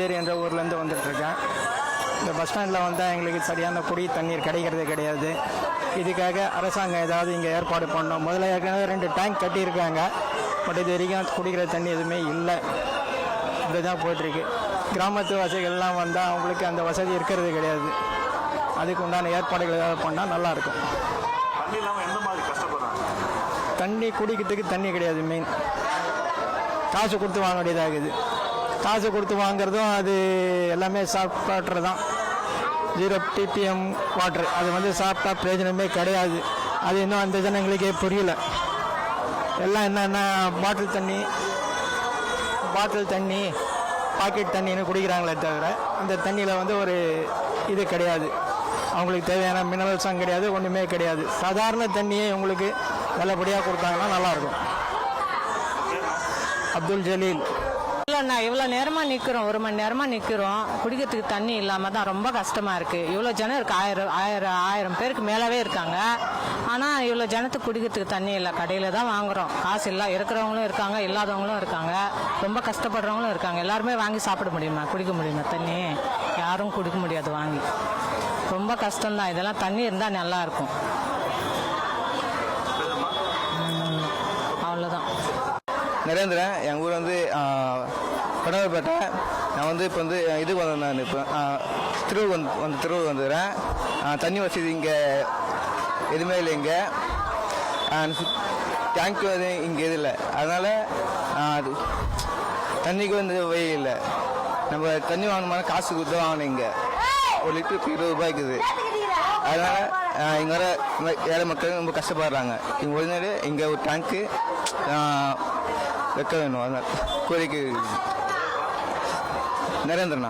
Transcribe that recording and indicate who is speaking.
Speaker 1: பாண்டிச்சேரி என்ற ஊர்லேருந்து வந்துட்டுருக்கேன். இந்த பஸ் ஸ்டாண்டில் வந்தால் எங்களுக்கு சரியான குடி தண்ணீர் கிடைக்கிறது கிடையாது. இதுக்காக அரசாங்கம் ஏதாவது இங்கே ஏற்பாடு பண்ணணும். முதல்ல ஏற்கனவே 2 டேங்க் கட்டியிருக்காங்க. பட் இது வரைக்கும் குடிக்கிற தண்ணி எதுவுமே இல்லை. இப்படி தான் போயிட்டுருக்கு. கிராமத்து வசதிகள்லாம் வந்தால் அவங்களுக்கு அந்த வசதி இருக்கிறது கிடையாது. அதுக்கு உண்டான ஏற்பாடுகள் ஏதாவது பண்ணால் நல்லாயிருக்கும். தண்ணி குடிக்கிறதுக்கு தண்ணி கிடையாது. மெயின் காசு கொடுத்து வாங்க வேண்டியதாகுது. காசு கொடுத்து வாங்குறதும் அது எல்லாமே சாஃப்ட் வாட்டர் தான். 0 ppm வாட்டர். அது சாப்பிட்டா பிரயோஜனமே கிடையாது. அது இன்னும் அந்த ஜனங்களுக்கே புரியல. எல்லாம் என்னென்னா பாட்டில் தண்ணி பாக்கெட் தண்ணின்னு குடிக்கிறாங்களே தவிர அந்த தண்ணியில் ஒரு இது கிடையாது. அவங்களுக்கு தேவையான மினரல்ஸும் கிடையாது, ஒன்றுமே கிடையாது. சாதாரண தண்ணியே உங்களுக்கு நல்லபடியாக கொடுத்தாங்கன்னா நல்லாயிருக்கும். அப்துல் ஜலீல்.
Speaker 2: இல்லைண்ணா, இவ்வளோ நேரமாக நிற்கிறோம், 1 மணி நேரமாக நிற்கிறோம். குடிக்கிறதுக்கு தண்ணி இல்லாமல் தான் ரொம்ப கஷ்டமாக இருக்குது. இவ்வளோ ஜனம் இருக்குது, 1000 பேருக்கு மேலவே இருக்காங்க. ஆனால் இவ்வளோ ஜனத்துக்கு குடிக்கிறதுக்கு தண்ணி இல்லை. கடையில் தான் வாங்குகிறோம். காசு இல்லை, இருக்கிறவங்களும் இருக்காங்க, இல்லாதவங்களும் இருக்காங்க, ரொம்ப கஷ்டப்படுறவங்களும் இருக்காங்க. எல்லாருமே வாங்கி சாப்பிட முடியுமா, குடிக்க முடியுமா? தண்ணி யாரும் குடிக்க முடியாது வாங்கி. ரொம்ப கஷ்டம்தான். இதெல்லாம் தண்ணி இருந்தால் நல்லாயிருக்கும். அவ்வளோதான்.
Speaker 3: நரேந்திரன். எங்கள் ஊர் கடவுள்பேட்டை. நான் இப்போ இதுக்கு வந்தேன். இப்போ திருவள்ளூர் வந்துடுறேன். தண்ணி வசதி இங்கே எதுவுமே இல்லை. இங்கே டேங்க்கு இங்கே எது இல்லை. அதனால் அது தண்ணிக்கு வழி இல்லை. நம்ம தண்ணி வாங்கணுமான காசு கொடுத்து வாங்கணும். இங்கே 1 லிட்டருக்கு 20 ரூபாய் இருக்குது. அதனால் இங்கே வர ஏழை மக்கள் ரொம்ப கஷ்டப்படுறாங்க. இங்கே ஒரிஜினலு இங்கே ஒரு டேங்க்கு வைக்க வேணும். அதனால் கோரிக்கை. நரேந்திரனா.